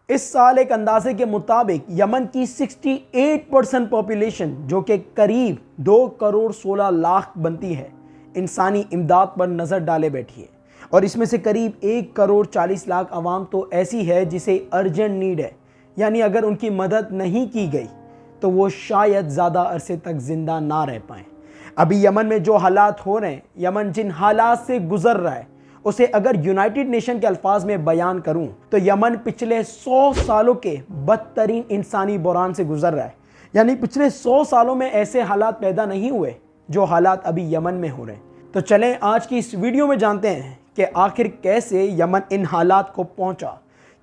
इस साल एक अंदाजे के मुताबिक यमन की 68% पॉपुलेशन, जो कि करीब 2 करोड़ 16 लाख बनती है, इंसानी इमदाद पर नज़र डाले बैठी है। और इसमें से करीब 1 करोड़ 40 लाख आवाम तो ऐसी है जिसे अर्जेंट नीड है, यानी अगर उनकी मदद नहीं की गई तो वो शायद ज़्यादा अरसे तक ज़िंदा ना रह पाएँ। अभी यमन में जो हालात हो रहे हैं, यमन जिन हालात से गुजर रहा है, उसे अगर यूनाइटेड नेशन के अल्फाज में बयान करूं तो यमन पिछले 100 सालों के बदतरीन इंसानी बुरान से गुजर रहा है। यानी पिछले 100 सालों में ऐसे हालात पैदा नहीं हुए जो हालात अभी यमन में हो रहे हैं। तो चलें आज की इस वीडियो में जानते हैं कि आखिर कैसे यमन इन हालात को पहुंचा,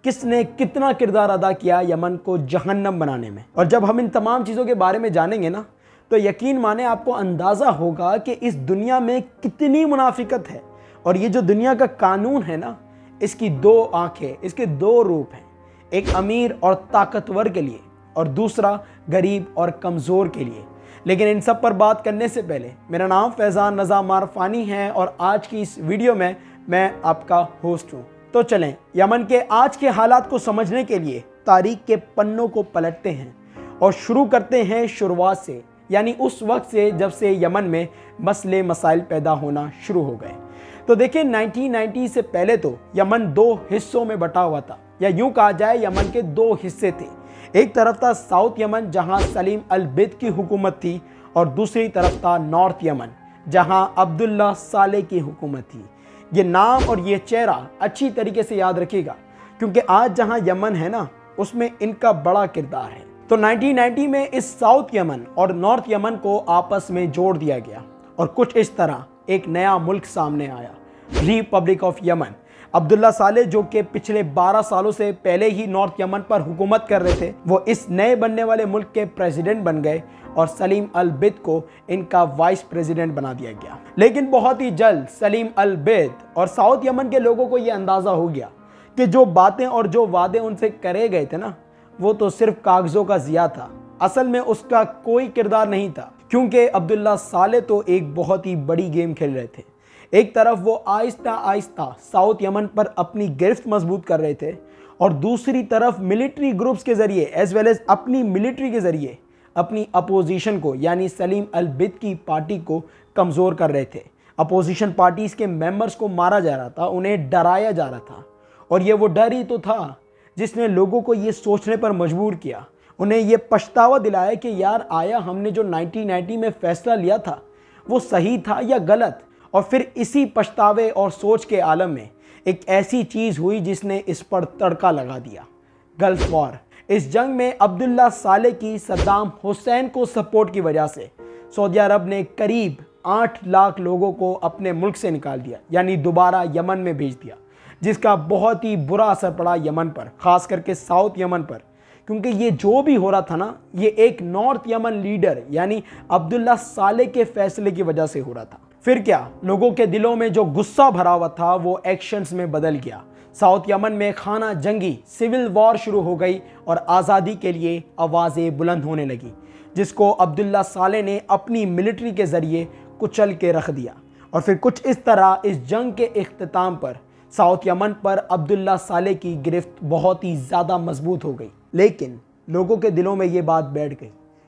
किसने कितना किरदार अदा किया यमन को जहन्नम बनाने में। और जब हम इन तमाम चीज़ों के बारे में जानेंगे ना, तो यकीन माने आपको अंदाज़ा होगा कि इस दुनिया में कितनी मुनाफिकत है। और ये जो दुनिया का कानून है ना, इसकी 2 आंखें, इसके 2 रूप हैं, एक अमीर और ताकतवर के लिए और दूसरा गरीब और कमज़ोर के लिए। लेकिन इन सब पर बात करने से पहले, मेरा नाम फैज़ान रज़ा मारफानी है और आज की इस वीडियो में मैं आपका होस्ट हूँ। तो चलें यमन के आज के हालात को समझने के लिए तारीख के पन्नों को पलटते हैं और शुरू करते हैं शुरुआत से, यानी उस वक्त से जब से यमन में मसले मसाइल पैदा होना शुरू हो गए। तो देखिए 1990 से पहले तो यमन 2 हिस्सों में बटा हुआ था, या यूं कहा जाए यमन के 2 हिस्से थे। एक तरफ था साउथ यमन जहां सलीम अल बिद की हुकूमत थी, और दूसरी तरफ था नॉर्थ यमन जहां अब्दुल्ला साले की हुकूमत थी। ये नाम और ये चेहरा अच्छी तरीके से याद रखिएगा, क्योंकि आज जहां यमन है ना, उसमें इनका बड़ा किरदार है। तो 1990 में इस साउथ यमन और नॉर्थ यमन को आपस में जोड़ दिया गया और कुछ इस तरह एक नया मुल्क सामने आया, रिपब्लिक ऑफ यमन। अब्दुल्ला साले, जो कि पिछले 12 सालों से पहले ही नॉर्थ यमन पर हुकूमत कर रहे थे, वो इस नए बनने वाले मुल्क के प्रेसिडेंट बन गए और सलीम अल बिद को इनका वाइस प्रेसिडेंट बना दिया गया। लेकिन बहुत ही जल्द सलीम अल बिद और साउथ यमन के लोगों को ये अंदाज़ा हो गया कि जो बातें और जो वादे उनसे करे गए थे ना, वो तो सिर्फ कागज़ों का ज़िया था, असल में उसका कोई किरदार नहीं था। क्योंकि अब्दुल्ला साले तो एक बहुत ही बड़ी गेम खेल रहे थे। एक तरफ वो आहिस्ता आहिस्ता साउथ यमन पर अपनी गिरफ्त मजबूत कर रहे थे, और दूसरी तरफ मिलिट्री ग्रुप्स के ज़रिए एज वेल एज अपनी मिलिट्री के ज़रिए अपनी अपोजिशन को, यानी सलीम अल बिद की पार्टी को कमज़ोर कर रहे थे। अपोजिशन पार्टीज़ के मेंबर्स को मारा जा रहा था, उन्हें डराया जा रहा था, और ये वो डर ही तो था जिसने लोगों को ये सोचने पर मजबूर किया, उन्हें ये पछतावा दिलाया कि यार आया हमने जो 1990 में फ़ैसला लिया था वो सही था या गलत। और फिर इसी पछतावे और सोच के आलम में एक ऐसी चीज़ हुई जिसने इस पर तड़का लगा दिया, गल्फ वॉर। इस जंग में अब्दुल्ला साले की सद्दाम हुसैन को सपोर्ट की वजह से सऊदी अरब ने करीब 8 लाख लोगों को अपने मुल्क से निकाल दिया, यानी दोबारा यमन में भेज दिया, जिसका बहुत ही बुरा असर पड़ा यमन पर, ख़ास करके साउथ यमन पर। क्योंकि ये जो भी हो रहा था ना, ये एक नॉर्थ यमन लीडर यानी अब्दुल्ला साले के फैसले की वजह से हो रहा था। फिर क्या, लोगों के दिलों में जो गुस्सा भरा हुआ था वो एक्शंस में बदल गया। साउथ यमन में खाना जंगी सिविल वॉर शुरू हो गई और आज़ादी के लिए आवाज़ें बुलंद होने लगी, जिसको अब्दुल्ला साले ने अपनी मिलिट्री के ज़रिए कुचल के रख दिया। और फिर कुछ इस तरह इस जंग के इख्तिताम पर साउथ यमन पर अब्दुल्ला साले की गिरफ्त बहुत ही ज़्यादा मजबूत हो गई। लेकिन लोगों के दिलों में ये बात बैठ गई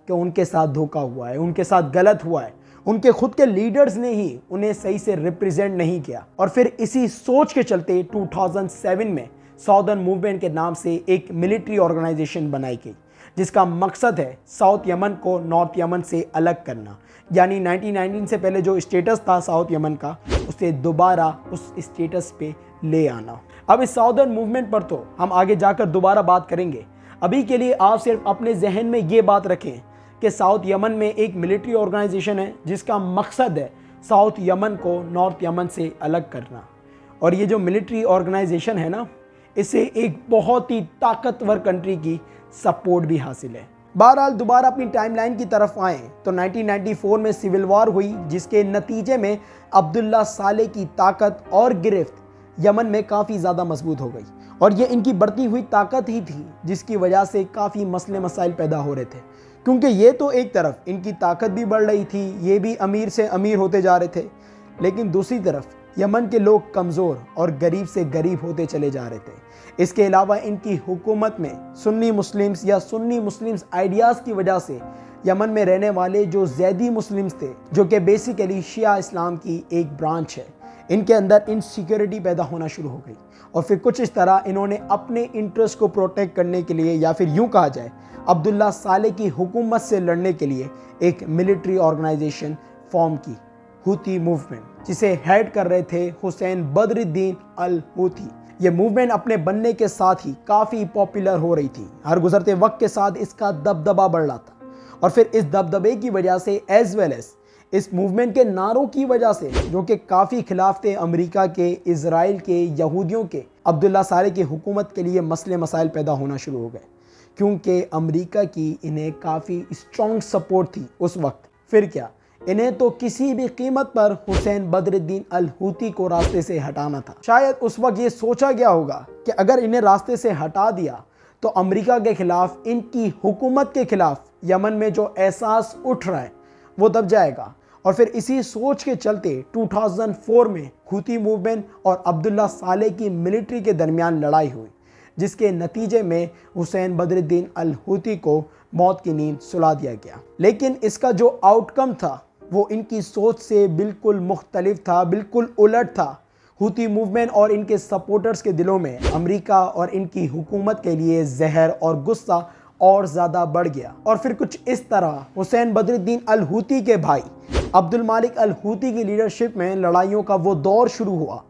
कि उनके साथ धोखा हुआ है, उनके साथ गलत हुआ है, उनके खुद के लीडर्स ने ही उन्हें सही से रिप्रेजेंट नहीं किया। और फिर इसी सोच के चलते 2007 में साउदर्न मूवमेंट के नाम से एक मिलिट्री ऑर्गेनाइजेशन बनाई गई, जिसका मकसद है साउथ यमन को नॉर्थ यमन से अलग करना, यानी 1919 से पहले जो स्टेटस था साउथ यमन का, उसे दोबारा उस स्टेटस पे ले आना। अब इस साउदर्न मूवमेंट पर तो हम आगे जाकर दोबारा बात करेंगे। अभी के लिए आप सिर्फ अपने जहन में ये बात रखें कि साउथ यमन में एक मिलिट्री ऑर्गेनाइजेशन है जिसका मकसद है साउथ यमन को नॉर्थ यमन से अलग करना। और ये जो मिलिट्री ऑर्गेनाइजेशन है ना, इसे एक बहुत ही ताकतवर कंट्री की सपोर्ट भी हासिल है। बहरहाल दोबारा अपनी टाइमलाइन की तरफ आएँ तो 1994 में सिविल वॉर हुई, जिसके नतीजे में अब्दुल्ला साले की ताकत और गिरफ्त यमन में काफ़ी ज़्यादा मजबूत हो गई। और ये इनकी बढ़ती हुई ताकत ही थी जिसकी वजह से काफ़ी मसले मसाइल पैदा हो रहे थे, क्योंकि ये तो एक तरफ इनकी ताकत भी बढ़ रही थी, ये भी अमीर से अमीर होते जा रहे थे, लेकिन दूसरी तरफ यमन के लोग कमज़ोर और गरीब से गरीब होते चले जा रहे थे। इसके अलावा इनकी हुकूमत में सुन्नी मुस्लिम्स या सुन्नी मुस्लिम्स आइडियाज़ की वजह से यमन में रहने वाले जो ज़ैदी मुस्लिम्स थे, जो कि बेसिकली शिया इस्लाम की एक ब्रांच है, इनके अंदर इनसिक्योरिटी पैदा होना शुरू हो गई। और फिर कुछ इस तरह इन्होंने अपने इंटरेस्ट को प्रोटेक्ट करने के लिए, या फिर यूँ कहा जाए अब्दुल्ला साले की हुकूमत से लड़ने के लिए, एक मिलिट्री ऑर्गेनाइजेशन फॉर्म की, हूती मूवमेंट, जिसे हेड कर रहे थे हुसैन बद्रुद्दीन अल हूती। ये मूवमेंट अपने बनने के साथ ही काफ़ी पॉपुलर हो रही थी। हर गुजरते वक्त के साथ इसका दबदबा बढ़ रहा था। और फिर इस दबदबे की वजह से एज वेल एज इस मूवमेंट के नारों की वजह से, जो कि काफ़ी खिलाफ थे अमेरिका के, इजराइल के, यहूदियों के, अब्दुल्ला साले की हुकूमत के लिए मसले मसाइल पैदा होना शुरू हो गए, क्योंकि अमेरिका की इन्हें काफ़ी स्ट्रॉन्ग सपोर्ट थी उस वक्त। फिर क्या, इन्हें तो किसी भी कीमत पर हुसैन बद्रुद्दीन अल हूती को रास्ते से हटाना था। शायद उस वक्त ये सोचा गया होगा कि अगर इन्हें रास्ते से हटा दिया तो अमेरिका के खिलाफ, इनकी हुकूमत के खिलाफ यमन में जो एहसास उठ रहा है वो दब जाएगा। और फिर इसी सोच के चलते 2004 में हूती मूवमेंट और अब्दुल्ला साले की मिलिट्री के दरमियान लड़ाई हुई, जिसके नतीजे में हुसैन बद्रुद्दीन अल हूती को मौत की नींद सुला दिया गया। लेकिन इसका जो आउटकम था वो इनकी सोच से बिल्कुल मुख्तलिफ था, बिल्कुल उलट था। हूती मूवमेंट और इनके सपोर्टर्स के दिलों में अमेरिका और इनकी हुकूमत के लिए जहर और गुस्सा और ज़्यादा बढ़ गया। और फिर कुछ इस तरह हुसैन बद्रुद्दीन अल हूती के भाई अब्दुल मालिक अल हूती की लीडरशिप में लड़ाइयों का वो दौर शुरू हुआ,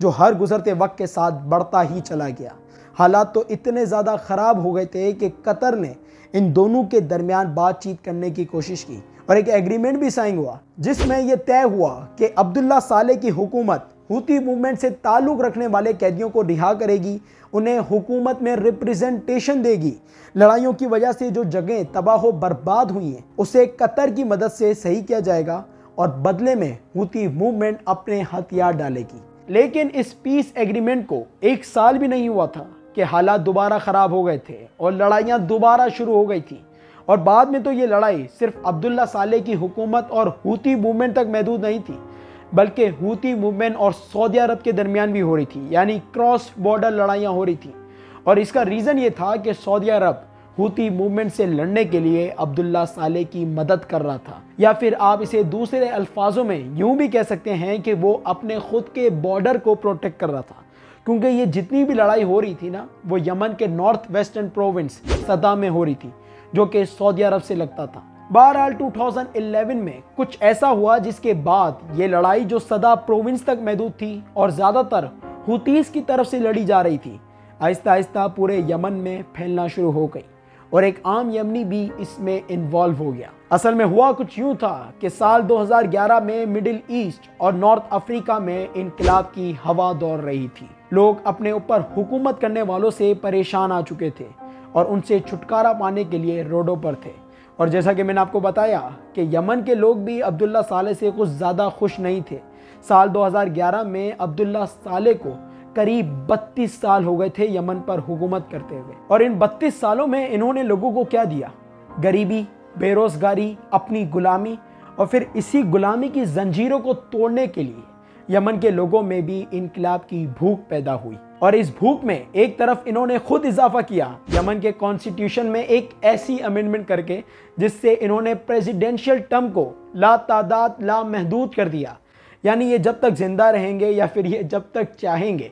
जो हर गुजरते वक्त के साथ बढ़ता ही चला गया। हालात तो इतने ज़्यादा ख़राब हो गए थे कि कतर ने इन दोनों के दरमियान बातचीत करने की कोशिश की और एक एग्रीमेंट भी साइन हुआ, जिसमें यह तय हुआ कि अब्दुल्ला साले की हुकूमत हूती मूवमेंट से ताल्लुक़ रखने वाले कैदियों को रिहा करेगी, उन्हें हुकूमत में रिप्रेजेंटेशन देगी, लड़ाइयों की वजह से जो जगहें तबाह बर्बाद हुई हैं उसे कतर की मदद से सही किया जाएगा और बदले में हूती मूवमेंट अपने हथियार डालेगी। लेकिन इस पीस एग्रीमेंट को 1 साल भी नहीं हुआ था कि हालात दोबारा ख़राब हो गए थे और लड़ाइयाँ दोबारा शुरू हो गई थी। और बाद में तो ये लड़ाई सिर्फ अब्दुल्ला साले की हुकूमत और हूती मूवमेंट तक महदूद नहीं थी, बल्कि हूती मूवमेंट और सऊदी अरब के दरमियान भी हो रही थी, यानी क्रॉस बॉर्डर लड़ाइयाँ हो रही थी। और इसका रीज़न ये था कि सऊदी अरब हूती मूवमेंट से लड़ने के लिए अब्दुल्ला साले की मदद कर रहा था, या फिर आप इसे दूसरे अल्फाजों में यूँ भी कह सकते हैं कि वो अपने खुद के बॉर्डर को प्रोटेक्ट कर रहा था, क्योंकि ये जितनी भी लड़ाई हो रही थी ना, वो यमन के नॉर्थ वेस्टर्न प्रोविंस सदा में हो रही थी, जो कि सऊदी अरब से लगता था। बहरहाल 2011 में कुछ ऐसा हुआ जिसके बाद ये लड़ाई जो सदा प्रोविंस तक महदूद थी और ज़्यादातर हूतीस की तरफ से लड़ी जा रही थी, आहिस्ता आहिस्ता पूरे यमन में फैलना शुरू हो गई और एक आम यमनी भी इसमें इन्वॉल्व हो गया। असल में हुआ कुछ यूँ था कि साल 2011 में मिडिल ईस्ट और नॉर्थ अफ्रीका में इनकलाब की हवा दौड़ रही थी। लोग अपने ऊपर हुकूमत करने वालों से परेशान आ चुके थे और उनसे छुटकारा पाने के लिए रोडों पर थे। और जैसा कि मैंने आपको बताया कि यमन के लोग भी अब्दुल्ला साले से कुछ ज़्यादा खुश नहीं थे। साल 2011 में अब्दुल्ला साले को करीब 32 साल हो गए थे यमन पर हुकूमत करते हुए, और इन 32 सालों में इन्होंने लोगों को क्या दिया? गरीबी, बेरोज़गारी, अपनी गुलामी, और फिर इसी गुलामी की जंजीरों को तोड़ने के लिए यमन के लोगों में भी इनकलाब की भूख पैदा हुई। और इस भूख में एक तरफ इन्होंने खुद इजाफा किया यमन के कॉन्स्टिट्यूशन में एक ऐसी अमेंडमेंट करके जिससे इन्होंने प्रेसिडेंशियल टर्म को ला तादाद ला महदूद कर दिया, यानी ये जब तक जिंदा रहेंगे या फिर ये जब तक चाहेंगे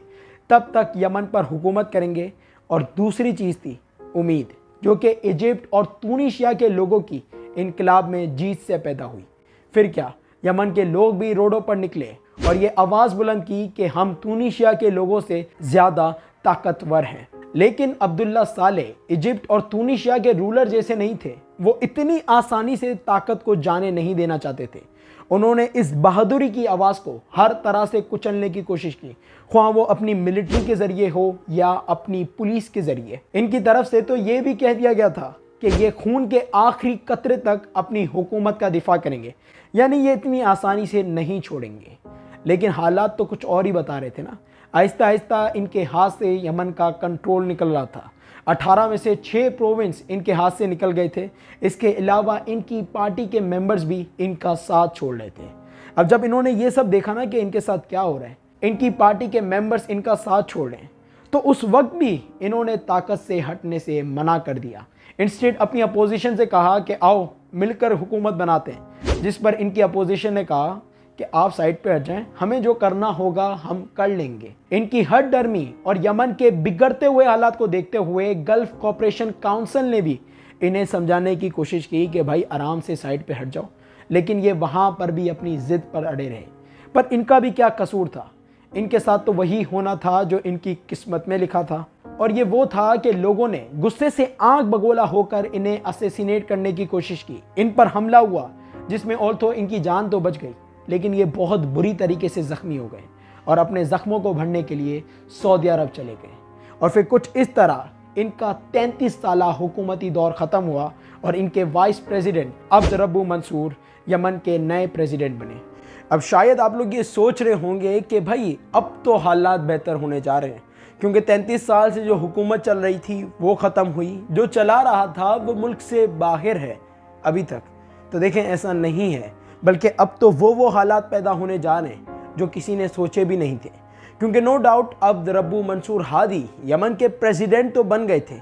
तब तक यमन पर हुकूमत करेंगे। और दूसरी चीज़ थी उम्मीद, जो कि इजिप्ट और तुनीशिया के लोगों की इनकलाब में जीत से पैदा हुई। फिर क्या, यमन के लोग भी रोडों पर निकले और ये आवाज़ बुलंद की कि हम तुनीशिया के लोगों से ज़्यादा ताकतवर हैं। लेकिन अब्दुल्ला साले इजिप्ट और तुनीशिया के रूलर जैसे नहीं थे, वो इतनी आसानी से ताकत को जाने नहीं देना चाहते थे। उन्होंने इस बहादुरी की आवाज़ को हर तरह से कुचलने की कोशिश की, ख्वाह वो अपनी मिलिट्री के ज़रिए हो या अपनी पुलिस के ज़रिए। इनकी तरफ से तो ये भी कह दिया गया था कि ये खून के आखिरी कतरे तक अपनी हुकूमत का दिफा करेंगे, यानी ये इतनी आसानी से नहीं छोड़ेंगे। लेकिन हालात तो कुछ और ही बता रहे थे ना। आहिस्ता आहिस्ता इनके हाथ से यमन का कंट्रोल निकल रहा था। 18 में से 6 प्रोविंस इनके हाथ से निकल गए थे। इसके अलावा इनकी पार्टी के मेंबर्स भी इनका साथ छोड़ रहे थे। अब जब इन्होंने ये सब देखा ना कि इनके साथ क्या हो रहा है, इनकी पार्टी के मेंबर्स इनका साथ छोड़ रहे हैं, तो उस वक्त भी इन्होंने ताकत से हटने से मना कर दिया। इंस्टेड अपनी अपोजिशन से कहा कि आओ मिलकर हुकूमत बनाते हैं, जिस पर इनकी अपोजिशन ने कहा कि आप साइड पे हट जाएं, हमें जो करना होगा हम कर लेंगे। इनकी हट डर्मी और यमन के बिगड़ते हुए हालात को देखते हुए गल्फ कॉपरेशन काउंसिल ने भी इन्हें समझाने की कोशिश की कि भाई आराम से साइड पे हट जाओ, लेकिन ये वहाँ पर भी अपनी ज़िद पर अड़े रहे। पर इनका भी क्या कसूर था, इनके साथ तो वही होना था जो इनकी किस्मत में लिखा था, और ये वो था कि लोगों ने गुस्से से आंख बगोला होकर इन्हें असैसिनेट करने की कोशिश की। इन पर हमला हुआ जिसमें ऑल्थो इनकी जान तो बच गई, लेकिन ये बहुत बुरी तरीके से ज़ख्मी हो गए और अपने ज़ख्मों को भरने के लिए सऊदी अरब चले गए। और फिर कुछ इस तरह इनका 33 साला हुकूमती दौर ख़त्म हुआ और इनके वाइस प्रेसिडेंट अब्द रब्बू मंसूर यमन के नए प्रेसिडेंट बने। अब शायद आप लोग ये सोच रहे होंगे कि भाई अब तो हालात बेहतर होने जा रहे हैं, क्योंकि 33 साल से जो हुकूमत चल रही थी वो ख़त्म हुई, जो चला रहा था वो मुल्क से बाहर है अभी तक। तो देखें, ऐसा नहीं है, बल्कि अब तो वो हालात पैदा होने जा रहे हैं जो किसी ने सोचे भी नहीं थे। क्योंकि no doubt अब्द रब्बू Mansoor Hadi Yemen के प्रेसिडेंट तो बन गए थे,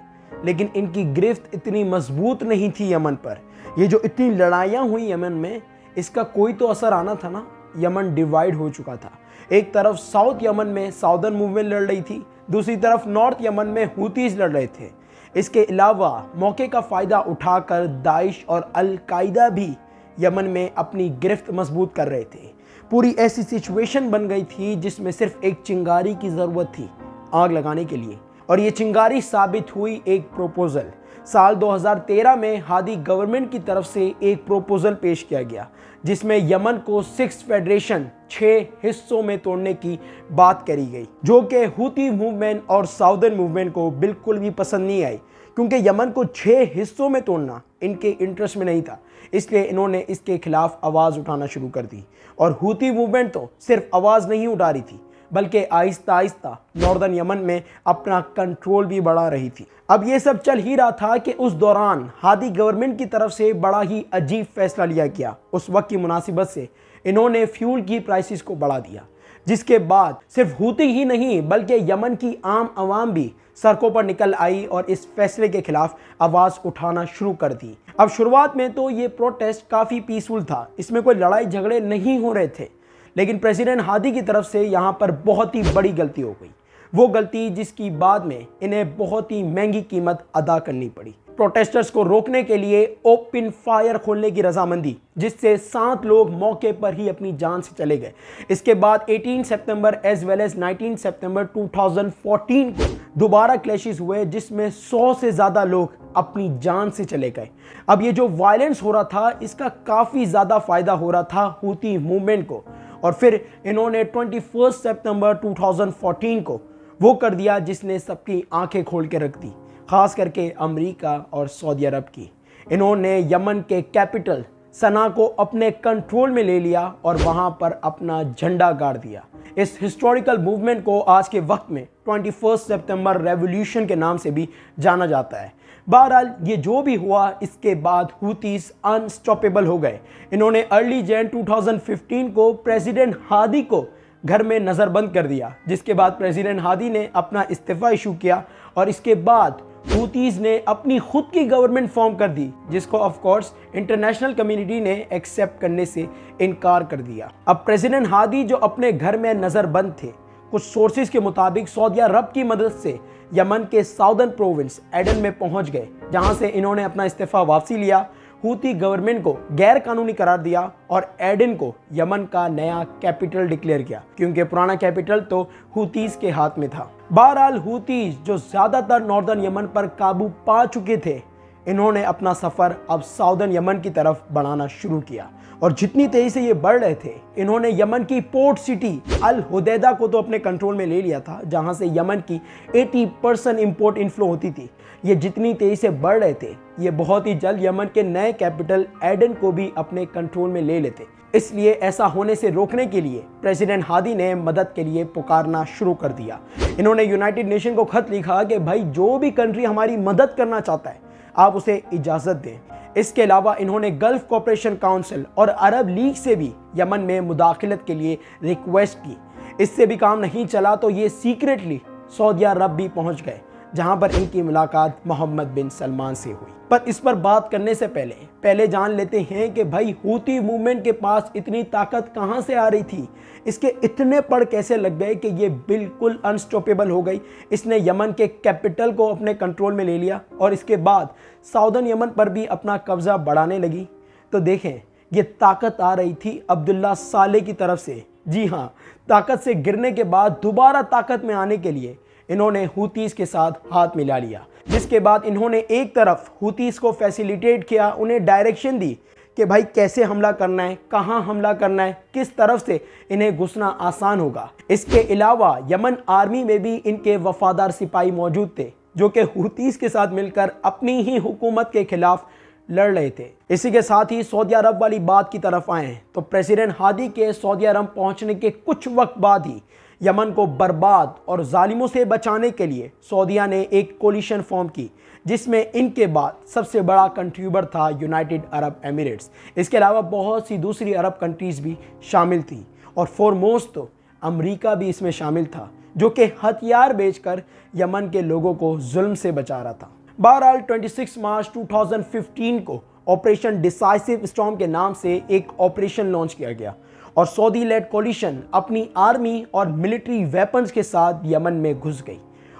लेकिन इनकी गिरफ्त इतनी मजबूत नहीं थी यमन पर। ये जो इतनी लड़ाइयाँ हुई यमन में, इसका कोई तो असर आना था ना। यमन डिवाइड हो चुका था, एक तरफ साउथ यमन में साउदर्न मूवमेंट लड़ रही थी, दूसरी तरफ नॉर्थ यमन में हुतीज लड़ रहे थे। इसके अलावा मौके का फ़ायदा उठाकर दाइश और अल कायदा भी यमन में अपनी गिरफ्त मजबूत कर रहे थे। पूरी ऐसी सिचुएशन बन गई थी जिसमें सिर्फ एक चिंगारी की ज़रूरत थी आग लगाने के लिए, और ये चिंगारी साबित हुई एक प्रोपोज़ल। साल 2013 में हादी गवर्नमेंट की तरफ से एक प्रोपोज़ल पेश किया गया जिसमें यमन को 6 फेडरेशन 6 हिस्सों में तोड़ने की बात करी गई, जो कि हुती मूवमेंट और साउदर्न मूवमेंट को बिल्कुल भी पसंद नहीं आई, क्योंकि यमन को 6 हिस्सों में तोड़ना इनके इंटरेस्ट में नहीं था। इसलिए इन्होंने इसके खिलाफ आवाज़ उठाना शुरू कर दी, और हुती मूवमेंट तो सिर्फ आवाज़ नहीं उठा रही थी, बल्कि आहिस्ता आहिस्ता नॉर्दर्न यमन में अपना कंट्रोल भी बढ़ा रही थी। अब ये सब चल ही रहा था कि उस दौरान हादी गवर्नमेंट की तरफ से बड़ा ही अजीब फैसला लिया गया। उस वक्त की मुनासिबत से इन्होंने फ्यूल की प्राइसेस को बढ़ा दिया, जिसके बाद सिर्फ हुती ही नहीं बल्कि यमन की आम आवाम भी सड़कों पर निकल आई और इस फैसले के खिलाफ आवाज़ उठाना शुरू कर दी। अब शुरुआत में तो ये प्रोटेस्ट काफ़ी पीसफुल था, इसमें कोई लड़ाई झगड़े नहीं हो रहे थे, लेकिन प्रेसिडेंट हादी की तरफ से यहाँ पर बहुत ही बड़ी गलती हो गई। वो गलती जिसकी बाद में इन्हें बहुत ही महंगी कीमत अदा करनी पड़ी। प्रोटेस्टर्स को रोकने के लिए ओपन फायर खोलने की रजामंदी, जिससे 7 लोग मौके पर ही अपनी जान से चले गए। इसके बाद 18 सितंबर एज वेल एज 19 सितंबर 2014 को दोबारा क्लैशेस हुए, जिसमें 100 से ज़्यादा लोग अपनी जान से चले गए। अब ये जो वायलेंस हो रहा था, इसका काफ़ी ज़्यादा फ़ायदा हो रहा था हुती मूवमेंट को, और फिर इन्होंने 21 सितंबर 2014 को वो कर दिया जिसने सबकी आंखें खोल के रख दी, खास करके अमेरिका और सऊदी अरब की। इन्होंने यमन के कैपिटल सना को अपने कंट्रोल में ले लिया और वहां पर अपना झंडा गाड़ दिया। इस हिस्टोरिकल मूवमेंट को आज के वक्त में 21 सितंबर रेवोल्यूशन के नाम से भी जाना जाता है। बहरहाल ये जो भी हुआ, इसके बाद हुतीज अनस्टॉपेबल हो गए। इन्होंने अर्ली जैन 2015 को प्रेसिडेंट हादी को घर में नज़रबंद कर दिया, जिसके बाद प्रेसिडेंट हादी ने अपना इस्तीफ़ा इशू किया, और इसके बाद हुतीज ने अपनी खुद की गवर्नमेंट फॉर्म कर दी, जिसको ऑफ कोर्स इंटरनेशनल कम्युनिटी ने एक्सेप्ट करने से इनकार कर दिया। अब प्रेसिडेंट हादी जो अपने घर में नज़रबंद थे, कुछ सोर्सेज के मुताबिक सऊदी अरब की मदद से यमन के साउदर्न प्रोविंस एडन में पहुंच गए, जहां से इन्होंने अपना इस्तीफ़ा वापसी लिया, हुती गवर्नमेंट को गैर कानूनी करार दिया और एडन को यमन का नया कैपिटल डिक्लेयर किया, क्योंकि पुराना कैपिटल तो हुतीज के हाथ में था। बहरहाल हुतीज जो ज़्यादातर नॉर्दर्न यमन पर काबू पा चुके थे, इन्होंने अपना सफ़र अब साउदर्न यमन की तरफ बढ़ाना शुरू किया, और जितनी तेज़ी से ये बढ़ रहे थे, इन्होंने यमन की पोर्ट सिटी अल हुदैदा को तो अपने कंट्रोल में ले लिया था, जहां से यमन की 80% इंपोर्ट इनफ्लो होती थी। ये जितनी तेज़ी से बढ़ रहे थे, ये बहुत ही जल्द यमन के नए कैपिटल एडन को भी अपने कंट्रोल में ले लेते। इसलिए ऐसा होने से रोकने के लिए प्रेसिडेंट हादी ने मदद के लिए पुकारना शुरू कर दिया। इन्होंने यूनाइटेड नेशन को खत लिखा कि भाई जो भी कंट्री हमारी मदद करना चाहता है, आप उसे इजाज़त दें। इसके अलावा इन्होंने गल्फ कॉपरेशन काउंसिल और अरब लीग से भी यमन में मुदाखलत के लिए रिक्वेस्ट की। इससे भी काम नहीं चला तो ये सीक्रेटली सऊदी अरब भी पहुंच गए, जहां पर इनकी मुलाकात मोहम्मद बिन सलमान से हुई। पर इस पर बात करने से पहले जान लेते हैं कि भाई हूती मूवमेंट के पास इतनी ताकत कहां से आ रही थी, इसके इतने पड़ कैसे लग गए कि ये बिल्कुल अनस्टॉपेबल हो गई। इसने यमन के कैपिटल को अपने कंट्रोल में ले लिया और इसके बाद साउदर्न यमन पर भी अपना कब्जा बढ़ाने लगी। तो देखें, ये ताकत आ रही थी अब्दुल्ला साले की तरफ से। जी हाँ, ताकत से गिरने के बाद दोबारा ताकत में आने के लिए इन्होंने हूतीस के साथ हाथ मिला लिया, जिसके बाद इन्होंने एक तरफ हूतीस को फैसिलिटेट किया, उन्हें डायरेक्शन दी कि भाई कैसे हमला करना है, कहां हमला करना है, किस तरफ से इन्हें घुसना आसान होगा। इसके अलावा यमन आर्मी में भी इनके वफादार सिपाही मौजूद थे, जो कि हूतीस के साथ मिलकर अपनी ही हुकूमत के खिलाफ लड़ रहे थे। इसी के साथ ही सऊदी अरब वाली बात की तरफ आए तो प्रेसिडेंट हादी के सऊदी अरब पहुंचने के कुछ वक्त बाद ही यमन को बर्बाद और जालिमों से बचाने के लिए सऊदीया ने एक कोलिशन फॉर्म की, जिसमें इनके बाद सबसे बड़ा कंट्रीब्यूटर था यूनाइटेड अरब एमिरेट्स। इसके अलावा बहुत सी दूसरी अरब कंट्रीज भी शामिल थी और फॉरमोस्ट तो अमेरिका भी इसमें शामिल था, जो कि हथियार बेचकर यमन के लोगों को जुल्म से बचा रहा था। बहरहाल 26 मार्च 2015 को ऑपरेशन डिसाइसिव स्टॉर्म के नाम से एक ऑपरेशन लॉन्च किया गया और सऊदी लेड कोलिशन अपनी आर्मी और मिलिट्री वेपन्स के साथ यमन में घुस गई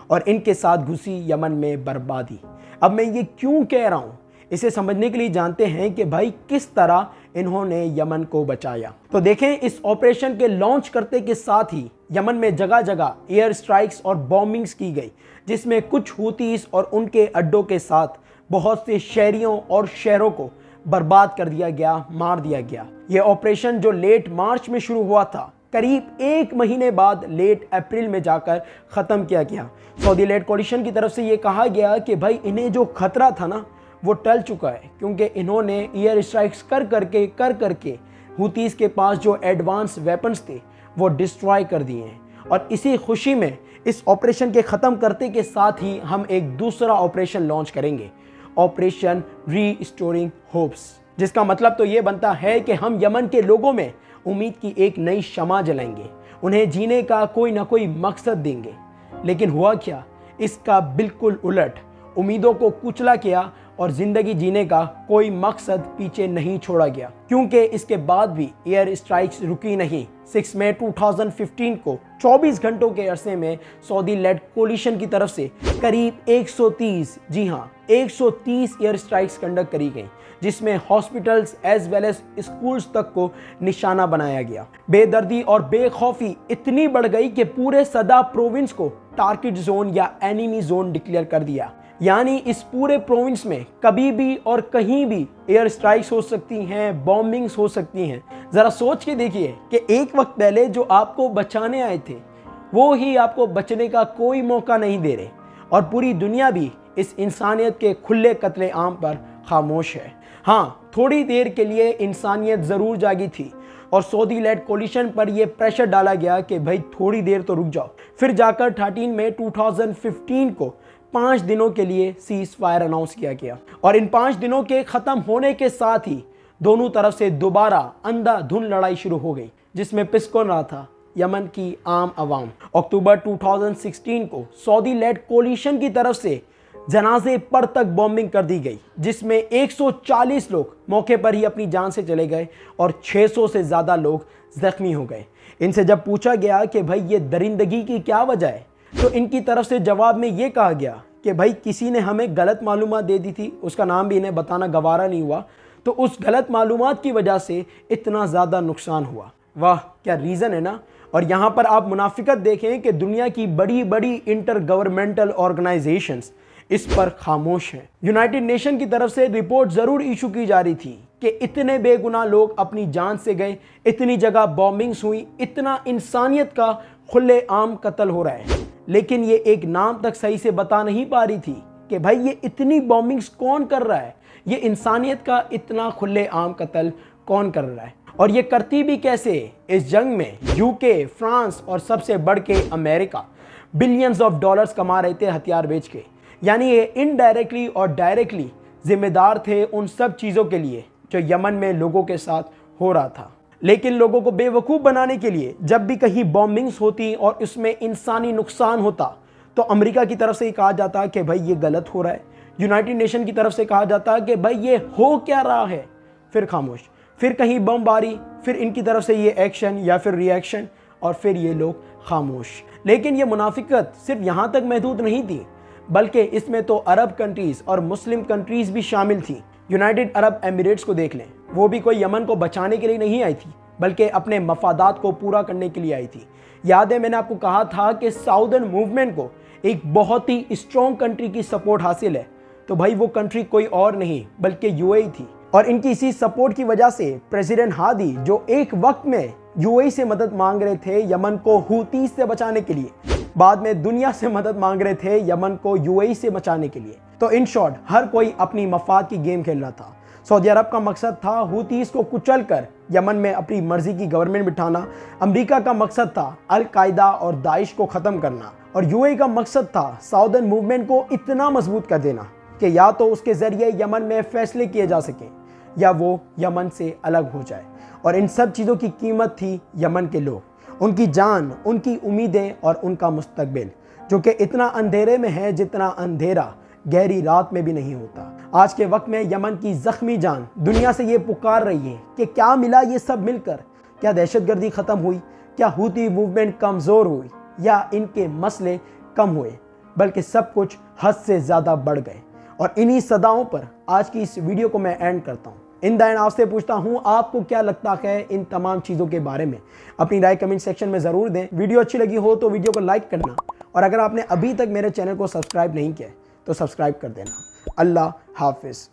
और इनके साथ घुसी यमन में बर्बादी। अब मैं ये क्यों कह रहा हूँ, इसे समझने के लिए जानते हैं कि भाई किस तरह इन्होंने यमन को बचाया। तो देखें, इस ऑपरेशन के लॉन्च करते के साथ ही यमन में जगह जगह एयर स्ट्राइक्स और बॉम्बिंग्स की गई, जिसमें कुछ हूतीस और उनके अड्डों के साथ बहुत से शहरियों और शहरों को बर्बाद कर दिया गया, मार दिया गया। यह ऑपरेशन जो लेट मार्च में शुरू हुआ था, करीब एक महीने बाद लेट अप्रैल में जाकर ख़त्म किया गया। सऊदी लेड कोलिशन की तरफ से ये कहा गया कि भाई इन्हें जो खतरा था ना, वो टल चुका है, क्योंकि इन्होंने एयर स्ट्राइक्स कर करके हूतीस के पास जो एडवांस वेपन्स थे वो डिस्ट्रॉय कर दिए हैं। और इसी खुशी में इस ऑपरेशन के ख़त्म करते के साथ ही हम एक दूसरा ऑपरेशन लॉन्च करेंगे, ऑपरेशन रीस्टोरिंग होप्स, जिसका मतलब तो ये बनता है कि हम यमन के लोगों में उम्मीद की एक नई शमा जलाएंगे, उन्हें जीने का कोई ना कोई मकसद देंगे। लेकिन हुआ क्या, इसका बिल्कुल उलट, उम्मीदों को कुचला गया और जिंदगी जीने का कोई मकसद पीछे नहीं छोड़ा गया, क्योंकि इसके बाद भी एयर स्ट्राइक्स रुकी नहीं। 6 मई 2015 को 24 घंटों के अरसे में सऊदी लेड कोलिशन की तरफ से करीब 130, जी हाँ 130 एयर स्ट्राइक्स कंडक्ट करी गई, जिसमें hospitals as well as schools तक को निशाना बनाया गया। बेदर्दी और बेखौफी इतनी बढ़ गई कि पूरे सदा प्रोविंस को टारगेट जोन या एनिमी जोन डिक्लेयर कर दिया। यानी इस पूरे प्रोविंस में कभी भी और कहीं भी एयर स्ट्राइक्स हो सकती हैं, बॉम्बिंग्स हो सकती हैं। ज़रा सोच के देखिए कि एक वक्त पहले जो आपको बचाने आए थे, वो ही आपको बचने का कोई मौका नहीं दे रहे, और पूरी दुनिया भी इस इंसानियत के खुले कत्ले आम पर खामोश है। हाँ, थोड़ी देर के लिए इंसानियत ज़रूर जागी थी और सऊदी लेड कोलिशन पर यह प्रेशर डाला गया कि भाई थोड़ी देर तो रुक जाओ। फिर जाकर 13 मई 2015 को 5 दिनों के लिए सीज फायर अनाउंस किया गया और इन 5 दिनों के ख़त्म होने के साथ ही दोनों तरफ से दोबारा अंधाधुंध लड़ाई शुरू हो गई, जिसमें पिसकौन रहा था यमन की आम आवाम। अक्टूबर 2016 को सऊदी लेड कोलिशन की तरफ से जनाजे पर तक बॉम्बिंग कर दी गई, जिसमें 140 लोग मौके पर ही अपनी जान से चले गए और 600 से ज़्यादा लोग जख्मी हो गए। इनसे जब पूछा गया कि भाई ये दरिंदगी की क्या वजह है, तो इनकी तरफ से जवाब में ये कहा गया कि भाई किसी ने हमें गलत मालूमात दे दी थी, उसका नाम भी इन्हें बताना गवारा नहीं हुआ, तो उस गलत मालूमात की वजह से इतना ज़्यादा नुकसान हुआ। वाह, क्या रीज़न है ना। और यहाँ पर आप मुनाफिकत देखें कि दुनिया की बड़ी बड़ी इंटर गवर्नमेंटल ऑर्गेनाइजेशंस इस पर खामोश हैं। यूनाइटेड नेशन की तरफ से रिपोर्ट ज़रूर इशू की जा रही थी कि इतने बेगुनाह लोग अपनी जान से गए, इतनी जगह बॉम्बिंग्स हुई, इतना इंसानियत का खुले आम कत्ल हो रहा है, लेकिन ये एक नाम तक सही से बता नहीं पा रही थी कि भाई ये इतनी बॉम्बिंग्स कौन कर रहा है, ये इंसानियत का इतना खुले आम कत्ल कौन कर रहा है, और ये करती भी कैसे। इस जंग में यूके, फ्रांस और सबसे बढ़ के अमेरिका बिलियंस ऑफ डॉलर्स कमा रहे थे हथियार बेच के। यानी ये इनडायरेक्टली और डायरेक्टली जिम्मेदार थे उन सब चीज़ों के लिए जो यमन में लोगों के साथ हो रहा था। लेकिन लोगों को बेवकूफ़ बनाने के लिए जब भी कहीं बॉम्बिंग्स होती और इसमें इंसानी नुकसान होता तो अमेरिका की तरफ से ये कहा जाता कि भाई ये गलत हो रहा है, यूनाइटेड नेशन की तरफ से कहा जाता कि भाई ये हो क्या रहा है, फिर खामोश। फिर कहीं बमबारी, फिर इनकी तरफ से ये एक्शन या फिर रिएक्शन, और फिर ये लोग खामोश। लेकिन ये मुनाफिकत सिर्फ यहाँ तक महदूद नहीं थी, बल्कि इसमें तो अरब कंट्रीज़ और मुस्लिम कंट्रीज़ भी शामिल थी। यूनाइटेड अरब एमिरेट्स को देख लें, वो भी कोई यमन को बचाने के लिए नहीं आई थी, बल्कि अपने मफादात को पूरा करने के लिए आई थी। याद है मैंने आपको कहा था कि साउदर्न मूवमेंट को एक बहुत ही स्ट्रॉन्ग कंट्री की सपोर्ट हासिल है, तो भाई वो कंट्री कोई और नहीं बल्कि यूएई थी। और इनकी इसी सपोर्ट की वजह से प्रेसिडेंट हादी, जो एक वक्त में यूएई से मदद मांग रहे थे यमन को हूती से बचाने के लिए, बाद में दुनिया से मदद मांग रहे थे यमन को यूएई से बचाने के लिए। तो इन शॉर्ट हर कोई अपनी मफाद की गेम खेल रहा था। सऊदी अरब का मकसद था हूतीस को कुचल कर यमन में अपनी मर्जी की गवर्नमेंट बिठाना, अमेरिका का मकसद था अल कायदा और दाइश को ख़त्म करना, और यूएई का मकसद था साउदर्न मूवमेंट को इतना मजबूत कर देना कि या तो उसके ज़रिए यमन में फ़ैसले किए जा सकें या वो यमन से अलग हो जाए। और इन सब चीज़ों की कीमत थी यमन के लोग, उनकी जान, उनकी उम्मीदें और उनका मुस्तकबिल, जो कि इतना अंधेरे में है जितना अंधेरा गहरी रात में भी नहीं होता। आज के वक्त में यमन की जख्मी जान दुनिया से ये पुकार रही है कि क्या मिला ये सब मिलकर? क्या दहशतगर्दी ख़त्म हुई? क्या हूती मूवमेंट कमज़ोर हुई? या इनके मसले कम हुए? बल्कि सब कुछ हद से ज़्यादा बढ़ गए। और इन्हीं सदाओं पर आज की इस वीडियो को मैं एंड करता हूँ। इन द एंड आपसे पूछता हूँ, आपको क्या लगता है इन तमाम चीज़ों के बारे में? अपनी राय कमेंट सेक्शन में ज़रूर दें। वीडियो अच्छी लगी हो तो वीडियो को लाइक करना, और अगर आपने अभी तक मेरे चैनल को सब्सक्राइब नहीं किया तो सब्सक्राइब कर देना। अल्लाह हाफिज़।